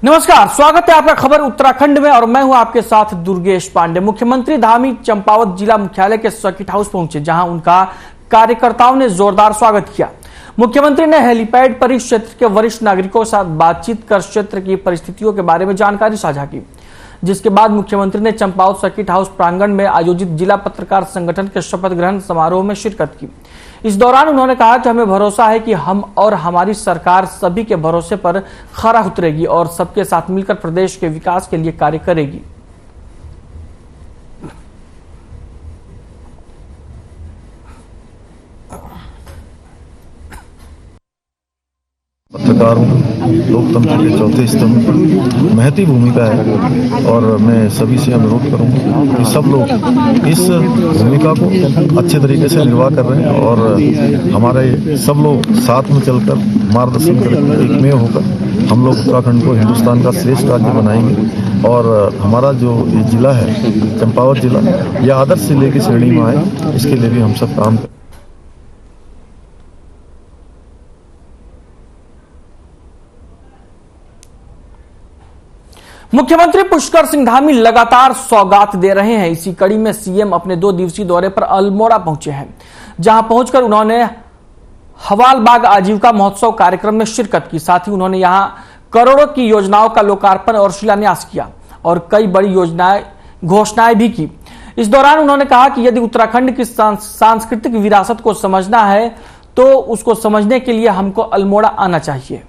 नमस्कार, स्वागत है आपका खबर उत्तराखंड में और मैं हूं आपके साथ दुर्गेश पांडे। मुख्यमंत्री धामी चंपावत जिला मुख्यालय के सर्किट हाउस पहुंचे, जहां उनका कार्यकर्ताओं ने जोरदार स्वागत किया। मुख्यमंत्री ने हेलीपैड पर इस क्षेत्र के वरिष्ठ नागरिकों के साथ बातचीत कर क्षेत्र की परिस्थितियों के बारे में जानकारी साझा की, जिसके बाद मुख्यमंत्री ने चंपावत सर्किट हाउस प्रांगण में आयोजित जिला पत्रकार संगठन के शपथ ग्रहण समारोह में शिरकत की। इस दौरान उन्होंने कहा कि हमें भरोसा है कि हम और हमारी सरकार सभी के भरोसे पर खरा उतरेगी और सबके साथ मिलकर प्रदेश के विकास के लिए कार्य करेगी। पत्रकारों लोकतंत्र के चौथे स्तंभ महती भूमिका है और मैं सभी से अनुरोध करूंगा कि सब लोग इस भूमिका को अच्छे तरीके से निर्वाह कर रहे हैं और हमारे सब लोग साथ में चलकर मार्गदर्शन करके एकमेव होकर हम लोग उत्तराखंड को हिंदुस्तान का श्रेष्ठ राज्य बनाएंगे। और हमारा जो ये जिला है चंपावत जिला, यह आदर्श जिले की श्रेणी में आए, इसके लिए भी हम सब काम करें। मुख्यमंत्री पुष्कर सिंह धामी लगातार सौगात दे रहे हैं। इसी कड़ी में सीएम अपने 2 दिवसीय दौरे पर अल्मोड़ा पहुंचे हैं, जहां पहुंचकर उन्होंने हवालबाग आजीविका महोत्सव कार्यक्रम में शिरकत की। साथ ही उन्होंने यहां करोड़ों की योजनाओं का लोकार्पण और शिलान्यास किया और कई बड़ी घोषणाएं भी की। इस दौरान उन्होंने कहा कि यदि उत्तराखंड की सांस्कृतिक विरासत को समझना है तो उसको समझने के लिए हमको अल्मोड़ा आना चाहिए।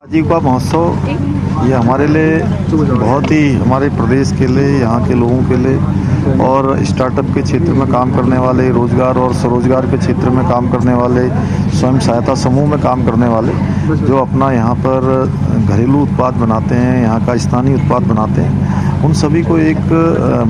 आजीविका महोत्सव ये हमारे लिए बहुत ही, हमारे प्रदेश के लिए, यहाँ के लोगों के लिए और स्टार्टअप के क्षेत्र में काम करने वाले, रोजगार और स्वरोजगार के क्षेत्र में काम करने वाले, स्वयं सहायता समूह में काम करने वाले, जो अपना यहाँ पर घरेलू उत्पाद बनाते हैं, यहाँ का स्थानीय उत्पाद बनाते हैं, उन सभी को एक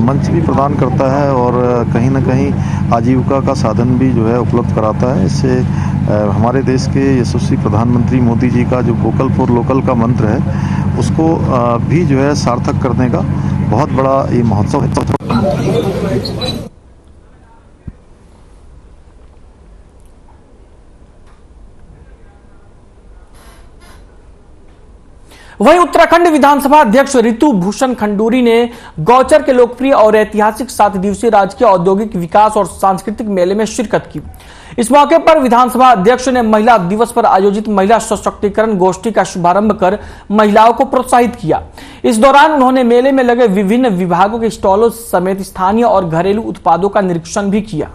मंच भी प्रदान करता है और कहीं ना कहीं आजीविका का साधन भी जो है उपलब्ध कराता है। इससे हमारे देश के यशस्वी प्रधानमंत्री मोदी जी का जो वोकल फॉर लोकल का मंत्र है, उसको भी जो है सार्थक करने का बहुत बड़ा ये महोत्सव है। वहीं उत्तराखंड विधानसभा अध्यक्ष ऋतु भूषण खंडूरी ने गौचर के लोकप्रिय और ऐतिहासिक 7 दिवसीय राजकीय औद्योगिक विकास और सांस्कृतिक मेले में शिरकत की। इस मौके पर विधानसभा अध्यक्ष ने महिला दिवस पर आयोजित महिला सशक्तिकरण गोष्ठी का शुभारंभ कर महिलाओं को प्रोत्साहित किया। इस दौरान उन्होंने मेले में लगे विभिन्न विभागों के स्टॉलों समेत स्थानीय और घरेलू उत्पादों का निरीक्षण भी किया।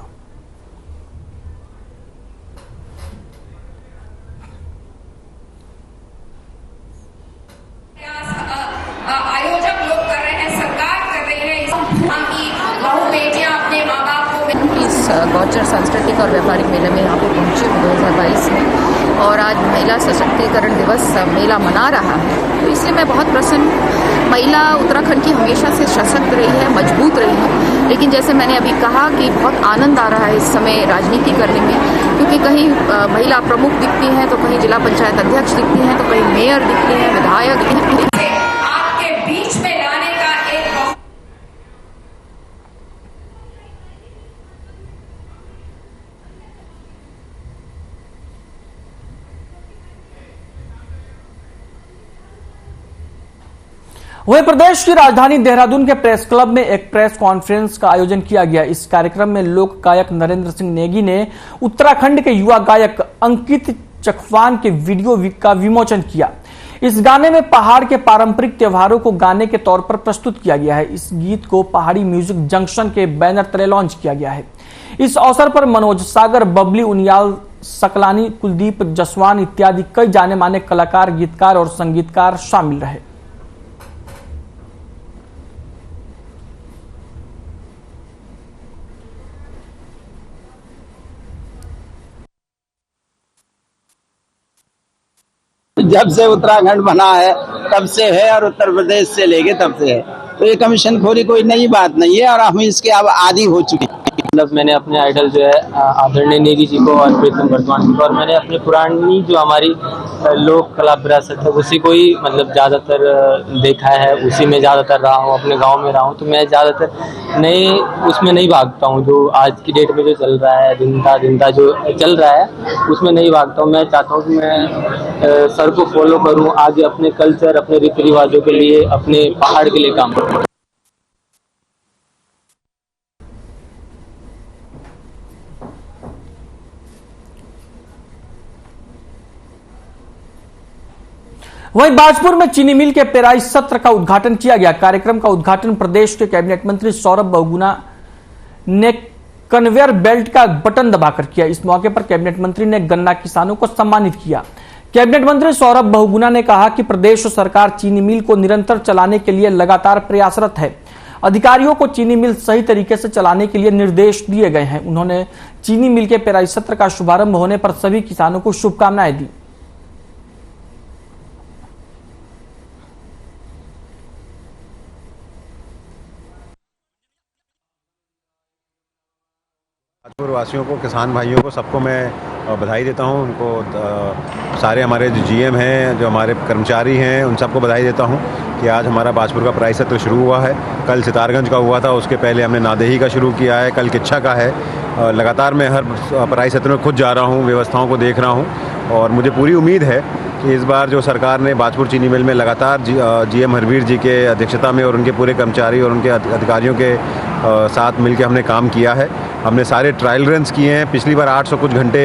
गौचर सांस्कृतिक और व्यापारिक मेले में यहाँ पर पहुँचे 2022 में और आज महिला सशक्तिकरण दिवस मेला मना रहा है, तो इसलिए मैं बहुत प्रसन्न। महिला उत्तराखंड की हमेशा से सशक्त रही है, मजबूत रही है, लेकिन जैसे मैंने अभी कहा कि बहुत आनंद आ रहा है इस समय राजनीति करने में, क्योंकि कहीं महिला प्रमुख दिखती हैं तो कहीं जिला पंचायत अध्यक्ष दिखती हैं तो कहीं मेयर दिखती हैं, विधायक दिखती हैं। वहीं प्रदेश की राजधानी देहरादून के प्रेस क्लब में एक प्रेस कॉन्फ्रेंस का आयोजन किया गया। इस कार्यक्रम में लोक गायक नरेंद्र सिंह नेगी ने उत्तराखंड के युवा गायक अंकित चकवान के वीडियो का विमोचन किया। इस गाने में पहाड़ के पारंपरिक त्योहारों को गाने के तौर पर प्रस्तुत किया गया है। इस गीत को पहाड़ी म्यूजिक जंक्शन के बैनर तले लॉन्च किया गया है। इस अवसर पर मनोज सागर, बबली उनियाल, सकलानी, कुलदीप जसवान इत्यादि कई जाने माने कलाकार, गीतकार और संगीतकार शामिल रहे। जब से उत्तराखंड बना है तब से है और उत्तर प्रदेश से लेके तब से है, तो ये कमीशन खोरी कोई नई बात नहीं है और हम इसके अब आदी हो चुके हैं। मतलब मैंने अपने आइडल जो है आदरणीय नेगी जी को और प्रीतम वर्धमान जी को, और मैंने अपनी पुरानी जो हमारी लोक कला विरासत है उसी को ही मतलब ज़्यादातर देखा है, उसी में ज़्यादातर रहा हूँ, अपने गांव में रहा हूँ। तो मैं ज़्यादातर नए उसमें नहीं भागता हूँ। जो आज की डेट में जो चल रहा है, दिन जो चल रहा है उसमें नहीं भागता हूँ। मैं चाहता हूँ कि मैं सर को फॉलो करूँ, आगे अपने कल्चर, अपने रीति रिवाजों के लिए, अपने पहाड़ के लिए काम करूँ। वहीं बाजपुर में चीनी मिल के पेराई सत्र का उद्घाटन किया गया। कार्यक्रम का उद्घाटन प्रदेश के कैबिनेट मंत्री सौरभ बहुगुणा ने कन्वेयर बेल्ट का बटन दबाकर किया। इस मौके पर कैबिनेट मंत्री ने गन्ना किसानों को सम्मानित किया। कैबिनेट मंत्री सौरभ बहुगुणा ने कहा कि प्रदेश सरकार चीनी मिल को निरंतर चलाने के लिए लगातार प्रयासरत है। अधिकारियों को चीनी मिल सही तरीके से चलाने के लिए निर्देश दिए गए हैं। उन्होंने चीनी मिल के पेराई सत्र का शुभारंभ होने पर सभी किसानों को शुभकामनाएं दी। बाजपुर वासियों को, किसान भाइयों को, सबको मैं बधाई देता हूं। उनको सारे हमारे जो जीएम हैं, जो हमारे कर्मचारी हैं, उन सबको बधाई देता हूं कि आज हमारा बाजपुर का पेराई सत्र शुरू हुआ है। कल सितारगंज का हुआ था, उसके पहले हमने नादेही का शुरू किया है, कल किच्छा का है। लगातार मैं हर पेराई सत्र में खुद जा रहा हूँ, व्यवस्थाओं को देख रहा हूँ और मुझे पूरी उम्मीद है कि इस बार जो सरकार ने बाजपुर चीनी मिल में लगातार जीएम हरवीर जी के अध्यक्षता में और उनके पूरे कर्मचारी और उनके अधिकारियों के साथ मिलकर हमने काम किया है। हमने सारे ट्रायल रन्स किए हैं। पिछली बार 800 कुछ घंटे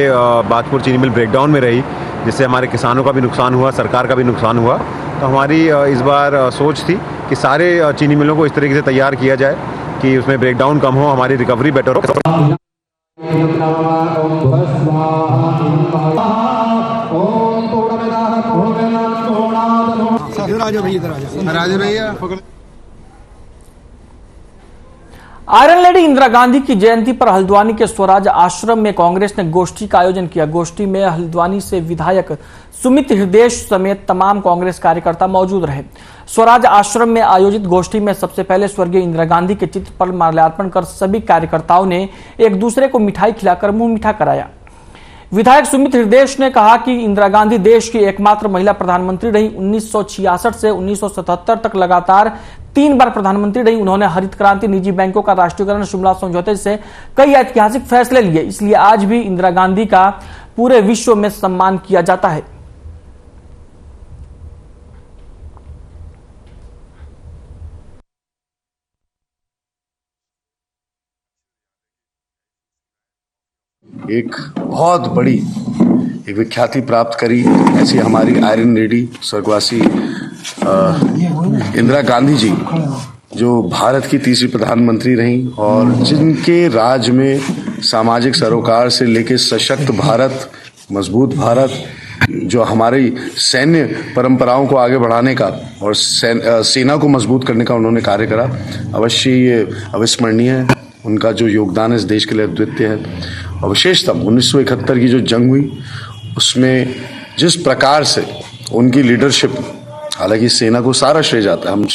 बाजपुर चीनी मिल ब्रेकडाउन में रही, जिससे हमारे किसानों का भी नुकसान हुआ, सरकार का भी नुकसान हुआ। तो हमारी इस बार सोच थी कि सारे चीनी मिलों को इस तरीके से तैयार किया जाए कि उसमें ब्रेकडाउन कम हो, हमारी रिकवरी बेटर हो। आयरन लेडी इंदिरा गांधी की जयंती पर हल्द्वानी के स्वराज आश्रम में कांग्रेस ने गोष्ठी का आयोजन किया। गोष्ठी में हल्द्वानी से विधायक सुमित हृदय समेत तमाम कांग्रेस कार्यकर्ता मौजूद रहे। स्वराज आश्रम में आयोजित गोष्ठी में सबसे पहले स्वर्गीय इंदिरा गांधी के चित्र पर माल्यार्पण कर सभी कार्यकर्ताओं ने एक दूसरे को मिठाई खिलाकर मुंह मीठा कराया। विधायक सुमित हृदय ने कहा कि इंदिरा गांधी देश की एकमात्र महिला प्रधानमंत्री रही। 1966 से 1977 तक लगातार 3 बार प्रधानमंत्री रही। उन्होंने हरित क्रांति, निजी बैंकों का राष्ट्रीयकरण, शिमला समझौते से कई ऐतिहासिक फैसले लिए। इसलिए आज भी इंदिरा गांधी का पूरे विश्व में सम्मान किया जाता है। एक बहुत बड़ी एक विख्याति प्राप्त करी ऐसी हमारी आयरन लेडी स्वर्गवासी इंदिरा गांधी जी, जो भारत की तीसरी प्रधानमंत्री रहीं और जिनके राज में सामाजिक सरोकार से लेकर सशक्त भारत, मजबूत भारत, जो हमारी सैन्य परंपराओं को आगे बढ़ाने का और सेना को मजबूत करने का उन्होंने कार्य करा। अवश्य ये अविस्मरणीय है। उनका जो योगदान इस देश के लिए अद्वितीय है। और विशेषतः 1971 की जो जंग हुई उसमें जिस प्रकार से उनकी लीडरशिप, हालांकि सेना को सारा श्रेय जाता है, हम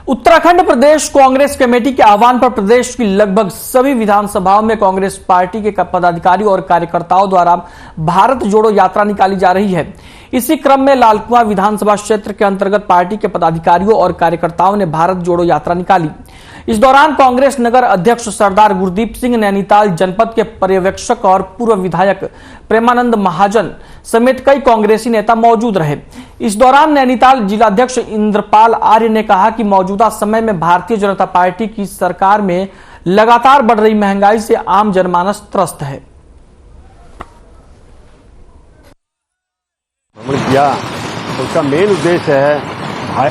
उत्तराखंड प्रदेश कांग्रेस कमेटी के आह्वान पर प्रदेश की लगभग सभी विधानसभाओं में कांग्रेस पार्टी के पदाधिकारियों और कार्यकर्ताओं द्वारा भारत जोड़ो यात्रा निकाली जा रही है। इसी क्रम में लालकुआं विधानसभा क्षेत्र के अंतर्गत पार्टी के पदाधिकारियों और कार्यकर्ताओं ने भारत जोड़ो यात्रा निकाली। इस दौरान कांग्रेस नगर अध्यक्ष सरदार गुरदीप सिंह, नैनीताल जनपद के पर्यवेक्षक और पूर्व विधायक प्रेमानंद महाजन समेत कई कांग्रेसी नेता मौजूद रहे। इस दौरान नैनीताल जिलाध्यक्ष इंद्रपाल आर्य ने कहा कि मौजूदा समय में भारतीय जनता पार्टी की सरकार में लगातार बढ़ रही महंगाई से आम जनमानस त्रस्त है। किया उसका मेन उद्देश्य है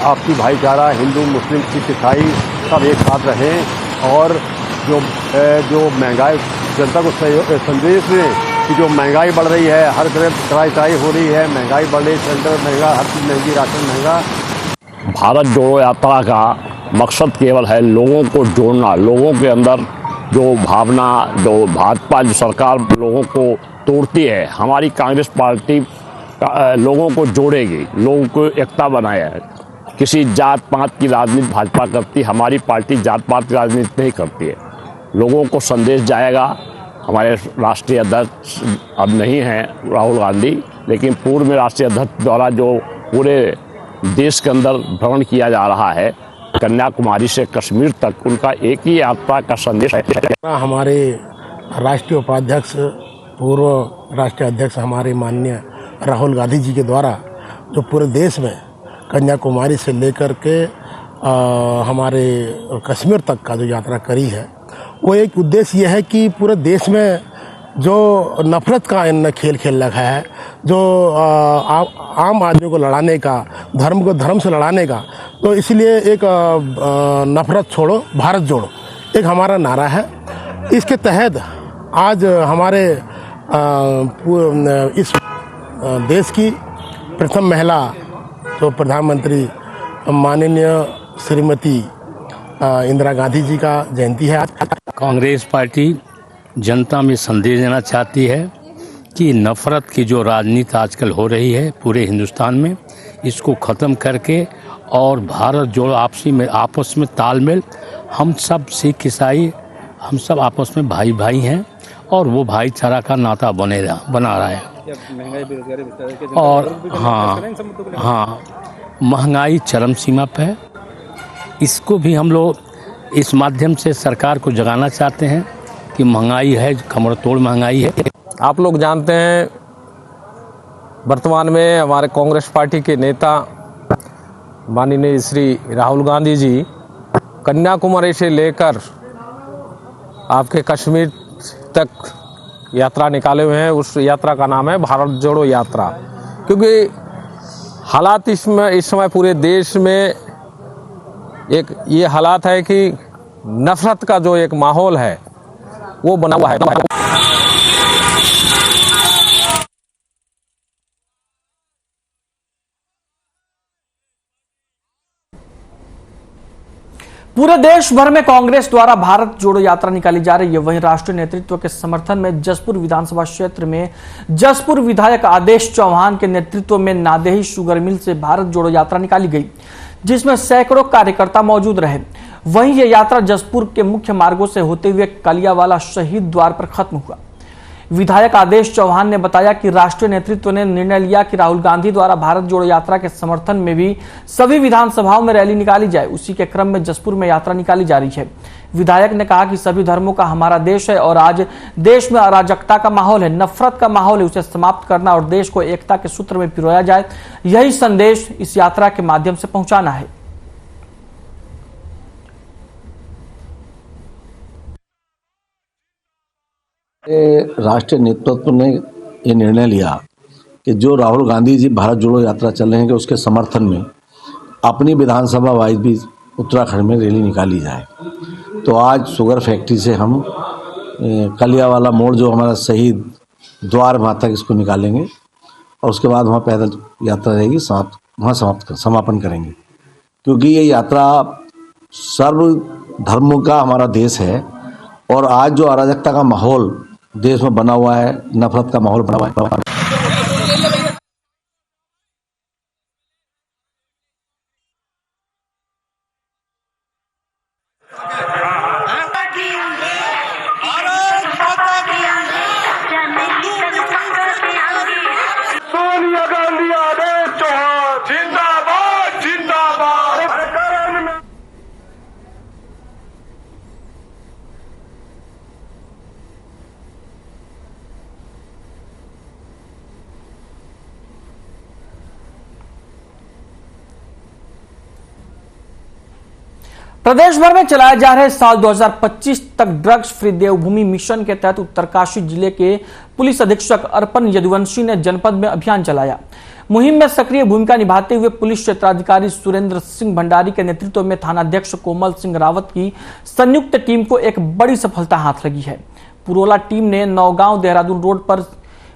आपसी भाईचारा, हिंदू मुस्लिम सिख ईसाई सब एक साथ रहें और जो महंगाई जनता को संदेश दें कि जो महंगाई बढ़ रही है, हर तरफ चढ़ाई हो रही है, महंगाई बढ़ रही, सिलेंडर महंगा, हर चीज़ महंगी, राशन महंगा। भारत जोड़ो यात्रा का मकसद केवल है लोगों को जोड़ना, लोगों के अंदर जो भावना, जो भाजपा जो सरकार लोगों को तोड़ती है, हमारी कांग्रेस पार्टी लोगों को जोड़ेगी, लोगों को एकता बनाया है। किसी जात पात की राजनीति भाजपा करती, हमारी पार्टी जात पात की राजनीति नहीं करती है। लोगों को संदेश जाएगा। हमारे राष्ट्रीय अध्यक्ष अब नहीं हैं राहुल गांधी, लेकिन पूर्व में राष्ट्रीय अध्यक्ष द्वारा जो पूरे देश के अंदर भ्रमण किया जा रहा है, कन्याकुमारी से कश्मीर तक, उनका एक ही यात्रा का संदेश है। हमारे राष्ट्रीय उपाध्यक्ष, पूर्व राष्ट्रीय अध्यक्ष हमारे माननीय राहुल गांधी जी के द्वारा जो पूरे देश में कन्याकुमारी से लेकर के हमारे कश्मीर तक का जो यात्रा करी है, वो एक उद्देश्य ये है कि पूरे देश में जो नफरत का इन खेल खेल रखा है, जो आम आदमी को लड़ाने का, धर्म को धर्म से लड़ाने का, तो इसलिए एक नफरत छोड़ो भारत जोड़ो एक हमारा नारा है। इसके तहत आज हमारे इस देश की प्रथम महिला जो प्रधानमंत्री माननीय श्रीमती इंदिरा गांधी जी का जयंती है आज। कांग्रेस पार्टी जनता में संदेश देना चाहती है कि नफरत की जो राजनीति आजकल हो रही है पूरे हिंदुस्तान में, इसको ख़त्म करके और भारत जोड़ो आपस में तालमेल, हम सब सिख ईसाई हम सब आपस में भाई भाई हैं और वो भाईचारा का नाता बना रहा है। और हाँ, महंगाई चरम सीमा पे है। इसको भी हम लोग इस माध्यम से सरकार को जगाना चाहते हैं कि महंगाई है, कमर तोड़ महंगाई है। आप लोग जानते हैं वर्तमान में हमारे कांग्रेस पार्टी के नेता माननीय श्री राहुल गांधी जी कन्याकुमारी से लेकर आपके कश्मीर तक यात्रा निकाले हुए हैं। उस यात्रा का नाम है भारत जोड़ो यात्रा, क्योंकि हालात इस समय पूरे देश में एक ये हालात है कि नफरत का जो एक माहौल है वो बना हुआ है। पूरे देश भर में कांग्रेस द्वारा भारत जोड़ो यात्रा निकाली जा रही है। वहीं राष्ट्रीय नेतृत्व के समर्थन में जसपुर विधानसभा क्षेत्र में जसपुर विधायक आदेश चौहान के नेतृत्व में नादेही शुगर मिल से भारत जोड़ो यात्रा निकाली गई, जिसमें सैकड़ों कार्यकर्ता मौजूद रहे। वहीं यह यात्रा जसपुर के मुख्य मार्गों से होते हुए कलियावाला शहीद द्वार पर खत्म हुआ। विधायक आदेश चौहान ने बताया कि राष्ट्रीय नेतृत्व ने निर्णय लिया कि राहुल गांधी द्वारा भारत जोड़ो यात्रा के समर्थन में भी सभी विधानसभाओं में रैली निकाली जाए। उसी के क्रम में जसपुर में यात्रा निकाली जा रही है। विधायक ने कहा कि सभी धर्मों का हमारा देश है और आज देश में अराजकता का माहौल है, नफरत का माहौल है, उसे समाप्त करना और देश को एकता के सूत्र में पिरोया जाए, यही संदेश इस यात्रा के माध्यम से पहुंचाना है। राष्ट्रीय नेतृत्व ने ये निर्णय लिया कि जो राहुल गांधी जी भारत जोड़ो यात्रा चल रहे हैं कि उसके समर्थन में अपनी विधानसभा वाइज भी उत्तराखंड में रैली निकाली जाए। तो आज शुगर फैक्ट्री से हम कलियावाला मोड़ जो हमारा शहीद द्वार वहाँ तक इसको निकालेंगे और उसके बाद वहाँ पैदल यात्रा रहेगी, वहाँ समापन करेंगे। क्योंकि ये यात्रा सर्व धर्मों का हमारा देश है और आज जो अराजकता का माहौल देश में बना हुआ है, नफरत का माहौल बना हुआ है। सोनिया गांधी आदेश चौहान जिंदाबाद जिंदाबाद। प्रदेश भर में चलाए जा रहे साल 2025 तक ड्रग्स फ्री देवभूमि मिशन के तहत उत्तरकाशी जिले के पुलिस अधीक्षक अर्पण यदुवंशी ने जनपद में अभियान चलाया। मुहिम में सक्रिय भूमिका निभाते हुए पुलिस क्षेत्राधिकारी सुरेंद्र सिंह भंडारी के नेतृत्व में थानाध्यक्ष कोमल सिंह रावत की संयुक्त टीम को एक बड़ी सफलता हाथ लगी है। पुरोला टीम ने नौगांव देहरादून रोड पर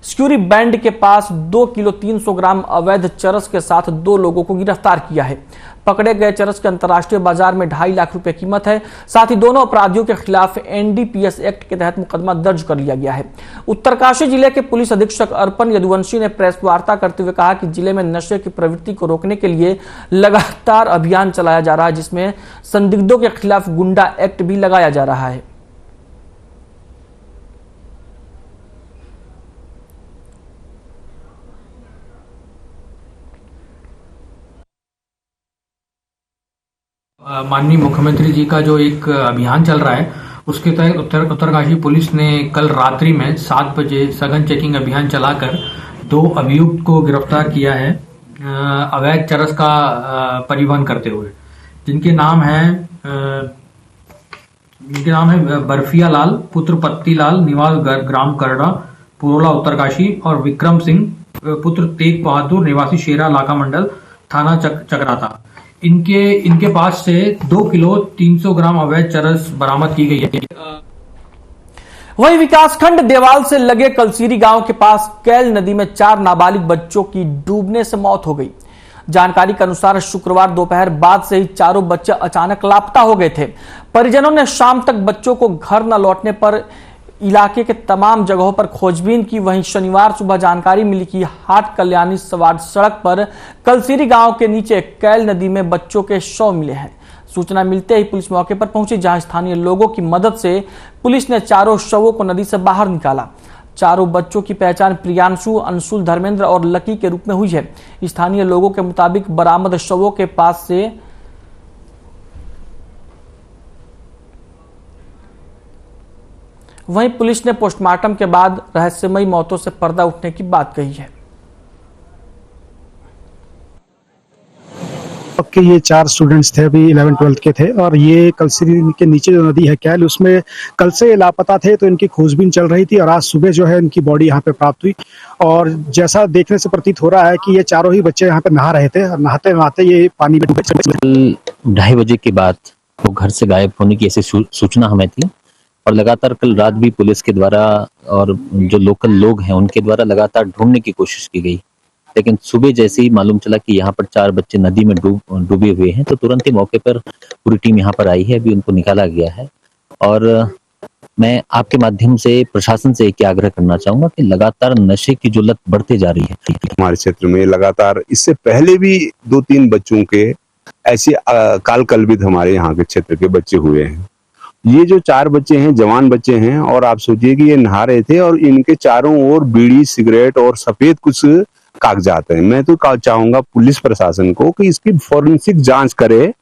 स्क्यूरी बैंड के पास 2 किलो 300 ग्राम अवैध चरस के साथ 2 लोगों को गिरफ्तार किया है। पकड़े गए चरस के अंतर्राष्ट्रीय बाजार में 2.5 लाख रुपए कीमत है। साथ ही दोनों अपराधियों के खिलाफ NDPS एक्ट के तहत मुकदमा दर्ज कर लिया गया है। उत्तरकाशी जिले के पुलिस अधीक्षक अर्पण यदुवंशी ने प्रेस वार्ता करते हुए कहा कि जिले में नशे की प्रवृत्ति को रोकने के लिए लगातार अभियान चलाया जा रहा है, जिसमें संदिग्धों के खिलाफ गुंडा एक्ट भी लगाया जा रहा है। माननीय मुख्यमंत्री जी का जो एक अभियान चल रहा है उसके तहत उत्तरकाशी पुलिस ने कल रात्रि में 7 बजे सघन चेकिंग अभियान चलाकर 2 अभियुक्त को गिरफ्तार किया है अवैध चरस का परिवहन करते हुए, जिनके नाम है बर्फिया लाल पुत्र पत्ती लाल निवास ग्राम करड़ा पुरोला उत्तरकाशी और विक्रम सिंह पुत्र तेग बहादुर निवासी शेरा लाका मंडल थाना चक्राता। इनके पास से 2 किलो 300 ग्राम अवैध चरस बरामद की गई है। वहीं विकासखंड देवाल से लगे कलसीरी गांव के पास कैल नदी में 4 नाबालिग बच्चों की डूबने से मौत हो गई। जानकारी के अनुसार शुक्रवार दोपहर बाद से ही चारों बच्चे अचानक लापता हो गए थे। परिजनों ने शाम तक बच्चों को घर न लौटने पर इलाके के तमाम जगहों पर खोजबीन की। वहीं शनिवार सुबह जानकारी मिली कि हाट कल्याणी सवार सड़क पर कलसीरी गांव के नीचे कैल नदी में बच्चों के शव मिले हैं। सूचना मिलते ही पुलिस मौके पर पहुंची, जहां स्थानीय लोगों की मदद से पुलिस ने चारों शवों को नदी से बाहर निकाला। चारों बच्चों की पहचान प्रियांशु, अंशुल, धर्मेंद्र और लकी के रूप में हुई है। स्थानीय लोगों के मुताबिक बरामद शवों के पास से वहीं पुलिस ने पोस्टमार्टम के बाद रहस्यमयी मौतों से पर्दा उठने की बात कही है। के ये 4 स्टूडेंट्स थे, अभी 11-12 के थे और ये कलसीरी के नीचे जो नदी है कैल, उसमें कल से लापता थे, तो इनकी खोजबीन चल रही थी और आज सुबह जो है इनकी बॉडी यहाँ पे प्राप्त हुई। और जैसा देखने से प्रतीत हो रहा है कि ये चारों ही बच्चे यहाँ पे नहा रहे थे और नहाते नहाते ये पानी में डूबे। 2:30 बजे के बाद वो घर से गायब होने की ऐसी सूचना हमें थी और लगातार कल रात भी पुलिस के द्वारा और जो लोकल लोग हैं उनके द्वारा लगातार ढूंढने की कोशिश की गई। लेकिन सुबह जैसे ही मालूम चला कि यहाँ पर 4 बच्चे नदी में डूबे हुए हैं, तो तुरंत ही मौके पर पूरी टीम यहाँ पर आई है। अभी उनको निकाला गया है और मैं आपके माध्यम से प्रशासन से एक आग्रह करना चाहूंगा कि लगातार नशे की जो लत बढ़ते जा रही है हमारे क्षेत्र में। लगातार इससे पहले भी 2-3 बच्चों के ऐसे काल कलविद हमारे यहाँ के क्षेत्र के बच्चे हुए हैं। ये जो 4 बच्चे हैं जवान बच्चे हैं और आप सोचिए कि ये नहा रहे थे और इनके चारों ओर बीड़ी, सिगरेट और सफेद कुछ कागजात हैं। मैं तो चाहूंगा पुलिस प्रशासन को कि इसकी फॉरेंसिक जांच करे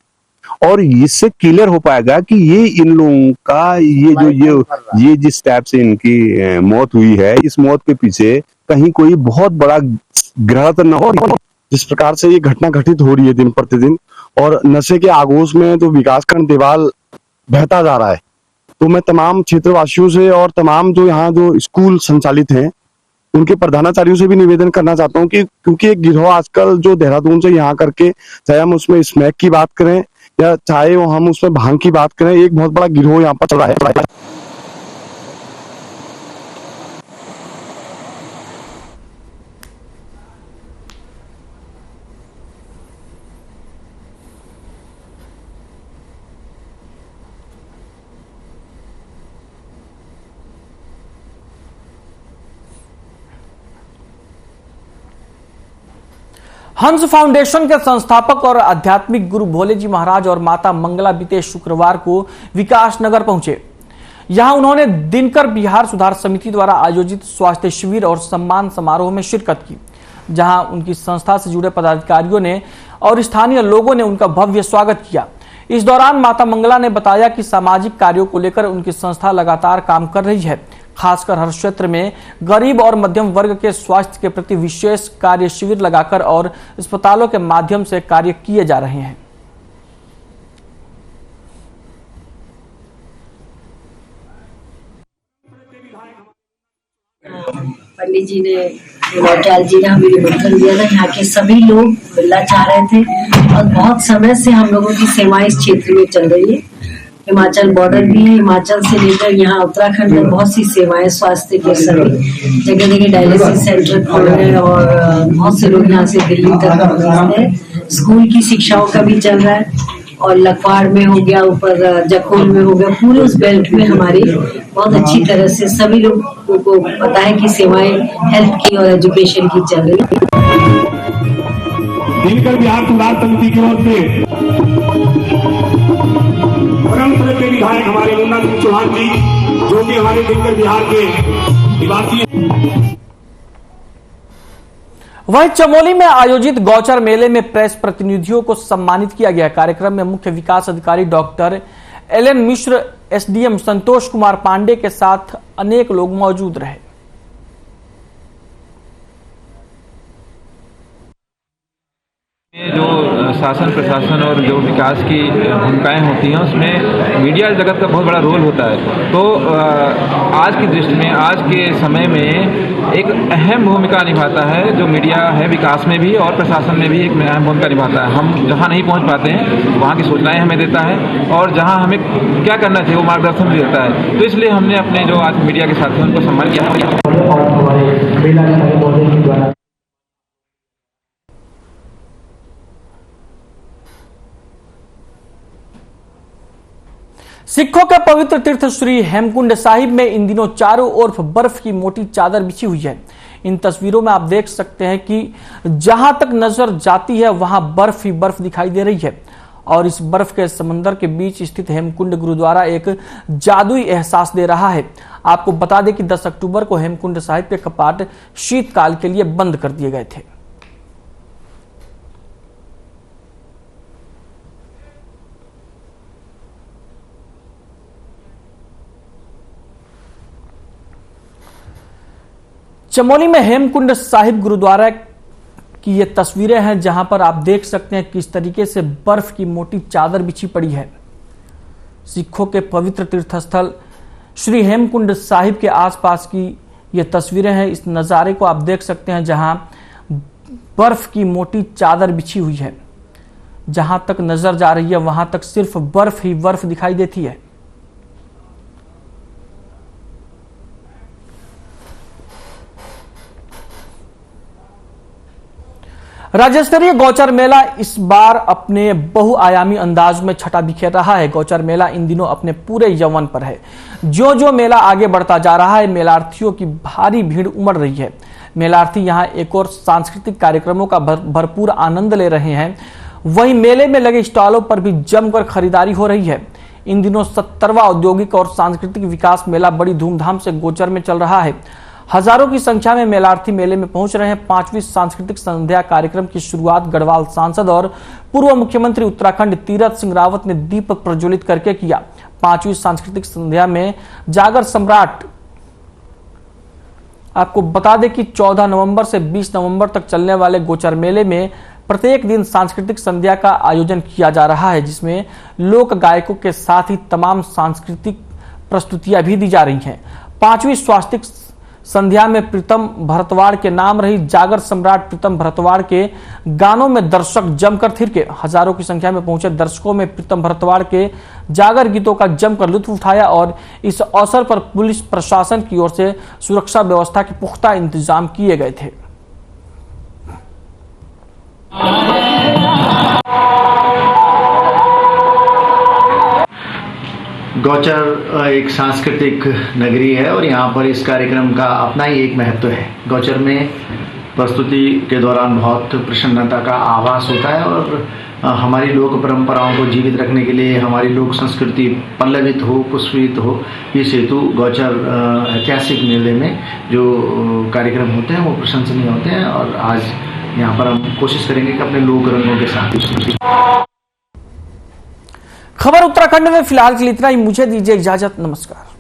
और इससे क्लियर हो पाएगा कि ये इन लोगों का ये जिस टाइप से इनकी मौत हुई है, इस मौत के पीछे कहीं कोई बहुत बड़ा ग्रह तो न हो। जिस प्रकार से ये घटना घटित हो रही है दिन प्रतिदिन और नशे के आगोश में तो विकासखंड देवाल बहता जा रहा है, तो मैं तमाम क्षेत्रवासियों से और तमाम जो यहाँ जो स्कूल संचालित हैं उनके प्रधानाचार्यों से भी निवेदन करना चाहता हूँ कि क्योंकि एक गिरोह आजकल जो देहरादून से यहाँ करके, चाहे हम उसमें स्मैक की बात करें या चाहे हम उसमें भांग की बात करें, एक बहुत बड़ा गिरोह यहाँ पर चल रहा है। हंस फाउंडेशन के संस्थापक और आध्यात्मिक गुरु भोले जी महाराज और माता मंगला बीते शुक्रवार को विकास नगर पहुंचे। यहां उन्होंने दिनकर बिहार सुधार समिति द्वारा आयोजित स्वास्थ्य शिविर और सम्मान समारोह में शिरकत की, जहां उनकी संस्था से जुड़े पदाधिकारियों ने और स्थानीय लोगों ने उनका भव्य स्वागत किया। इस दौरान माता मंगला ने बताया कि सामाजिक कार्यों को लेकर उनकी संस्था लगातार काम कर रही है। खासकर हर क्षेत्र में गरीब और मध्यम वर्ग के स्वास्थ्य के प्रति विशेष कार्य शिविर लगाकर और अस्पतालों के माध्यम से कार्य किए जा रहे हैं। पंडित जी ने, नौटियाल जी ने हमें निमंत्रण दिया था। यहाँ के सभी लोग मिलना चाह रहे थे और बहुत समय से हम लोगों की सेवाएं इस क्षेत्र में चल रही है। हिमाचल बॉर्डर भी, हिमाचल से लेकर यहाँ उत्तराखंड में बहुत सी सेवाएं स्वास्थ्य के सभी जगह जगह डायलिसिस सेंटर खोल रहे हैं और बहुत से लोग यहाँ से दिल्ली तक भेजते हैं। स्कूल की शिक्षाओं का भी चल रहा है और लखवाड़ में हो गया, ऊपर जखोल में हो गया, पूरे उस बेल्ट में हमारी बहुत अच्छी तरह से सभी लोगों को पता है कि सेवाएं हेल्थ की और एजुकेशन की चल रही है। दिनकर बिहार सुधार समिति की ओर से परमपुर के विधायक हमारे मुन्ना सिंह चौहान जी, जो कि हमारे दिनकर बिहार के निवासी हैं। वहीं चमोली में आयोजित गौचर मेले में प्रेस प्रतिनिधियों को सम्मानित किया गया। कार्यक्रम में मुख्य विकास अधिकारी डॉक्टर एलएन मिश्र, एसडीएम संतोष कुमार पांडे के साथ अनेक लोग मौजूद रहे। जो शासन प्रशासन और जो विकास की भूमिकाएं होती हैं उसमें मीडिया जगत का बहुत बड़ा रोल होता है। तो आज की दृष्टि में, आज के समय में एक अहम भूमिका निभाता है जो मीडिया है, विकास में भी और प्रशासन में भी एक अहम भूमिका निभाता है। हम जहां नहीं पहुंच पाते हैं वहां की सूचनाएं हमें देता है और जहां हमें क्या करना चाहिए वो मार्गदर्शन भी देता है। तो इसलिए हमने अपने जो आज मीडिया के साथी हैं उनको सम्मान किया। सिखों के पवित्र तीर्थ श्री हेमकुंड साहिब में इन दिनों चारों ओर बर्फ की मोटी चादर बिछी हुई है। इन तस्वीरों में आप देख सकते हैं कि जहां तक नजर जाती है वहां बर्फ ही बर्फ दिखाई दे रही है और इस बर्फ के समंदर के बीच स्थित हेमकुंड गुरुद्वारा एक जादुई एहसास दे रहा है। आपको बता दें कि 10 अक्टूबर को हेमकुंड साहिब के कपाट शीतकाल के लिए बंद कर दिए गए थे। चमोली में हेमकुंड साहिब गुरुद्वारा की ये तस्वीरें हैं जहां पर आप देख सकते हैं किस तरीके से बर्फ की मोटी चादर बिछी पड़ी है। सिखों के पवित्र तीर्थस्थल श्री हेमकुंड साहिब के आसपास की ये तस्वीरें हैं। इस नज़ारे को आप देख सकते हैं जहां बर्फ की मोटी चादर बिछी हुई है। जहां तक नजर जा रही है वहां तक सिर्फ बर्फ ही बर्फ दिखाई देती है। राज्य स्तरीय गौचर मेला इस बार अपने बहुआयामी अंदाज में छटा बिखेर रहा है। गौचर मेला इन दिनों अपने पूरे यौवन पर है। जो जो मेला आगे बढ़ता जा रहा है, मेलार्थियों की भारी भीड़ उमड़ रही है। मेलार्थी यहां एक और सांस्कृतिक कार्यक्रमों का भरपूर आनंद ले रहे हैं। वहीं मेले में लगे स्टॉलों पर भी जमकर खरीदारी हो रही है। इन दिनों 70वां औद्योगिक और सांस्कृतिक विकास मेला बड़ी धूमधाम से गोचर में चल रहा है। हजारों की संख्या में मेलार्थी मेले में पहुंच रहे हैं। 5वीं सांस्कृतिक संध्या कार्यक्रम की शुरुआत गढ़वाल सांसद और पूर्व मुख्यमंत्री उत्तराखंड तीरथ सिंह रावत ने दीप प्रज्वलित करके किया। 5वीं सांस्कृतिक संध्या में जागर सम्राट, आपको बता दें कि 14 नवंबर से 20 नवंबर तक चलने वाले गोचर मेले में प्रत्येक दिन सांस्कृतिक संध्या का आयोजन किया जा रहा है, जिसमें लोक गायकों के साथ ही तमाम सांस्कृतिक प्रस्तुतियां भी दी जा रही हैं। 5वीं स्वास्तिक संध्या में प्रीतम भरतवाड़ के नाम रही जागर सम्राट प्रीतम भरतवाड़ के गानों में दर्शक जमकर थिरके। हजारों की संख्या में पहुंचे दर्शकों में प्रीतम भरतवाड़ के जागर गीतों का जमकर लुत्फ उठाया और इस अवसर पर पुलिस प्रशासन की ओर से सुरक्षा व्यवस्था के पुख्ता इंतजाम किए गए थे। गौचर एक सांस्कृतिक नगरी है और यहाँ पर इस कार्यक्रम का अपना ही एक महत्व है। गौचर में प्रस्तुति के दौरान बहुत प्रसन्नता का आभास होता है और हमारी लोक परंपराओं को जीवित रखने के लिए हमारी लोक संस्कृति पल्लवित हो, पुष्पित हो, इस हेतु गौचर ऐतिहासिक मेले में जो कार्यक्रम होते हैं वो प्रशंसनीय होते हैं और आज यहाँ पर हम कोशिश करेंगे कि अपने लोक रंगों के साथ। खबर उत्तराखंड में फिलहाल के लिए इतना ही। मुझे दीजिए इजाजत। नमस्कार।